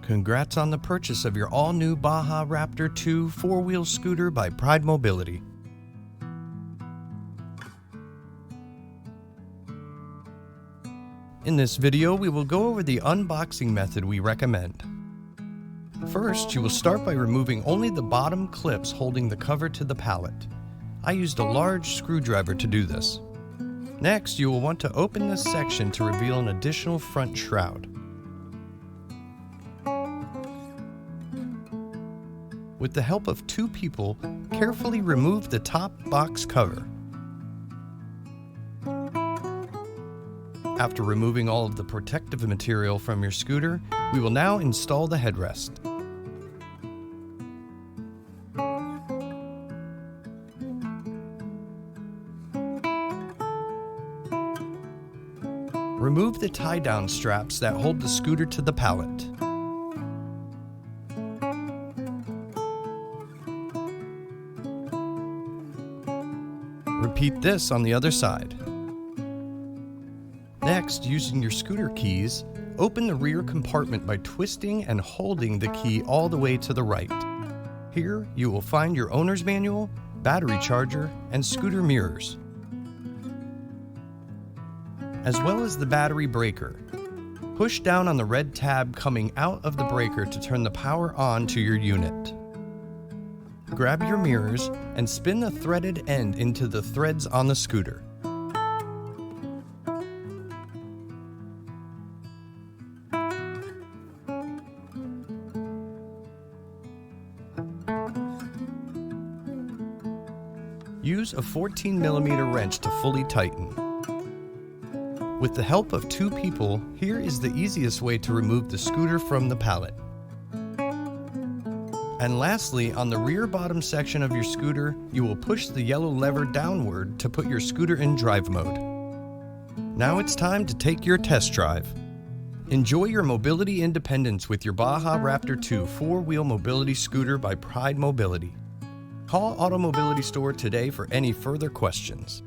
Congrats on the purchase of your all-new Baja Raptor 2 four-wheel scooter by Pride Mobility. In this video, we will go over the unboxing method we recommend. First, you will start by removing only the bottom clips holding the cover to the pallet. I used a large screwdriver to do this. Next, you will want to open this section to reveal an additional front shroud. With the help of two people, carefully remove the top box cover. After removing all of the protective material from your scooter, we will now install the headrest. Remove the tie-down straps that hold the scooter to the pallet. Repeat this on the other side. Next, using your scooter keys, open the rear compartment by twisting and holding the key all the way to the right. Here, you will find your owner's manual, battery charger, and scooter mirrors, as well as the battery breaker. Push down on the red tab coming out of the breaker to turn the power on to your unit. Grab your mirrors and spin the threaded end into the threads on the scooter. Use a 14mm wrench to fully tighten. With the help of two people, here is the easiest way to remove the scooter from the pallet. And lastly, on the rear bottom section of your scooter, you will push the yellow lever downward to put your scooter in drive mode. Now it's time to take your test drive. Enjoy your mobility independence with your Baja Raptor 2 four-wheel mobility scooter by Pride Mobility. Call AutoMobility store today for any further questions.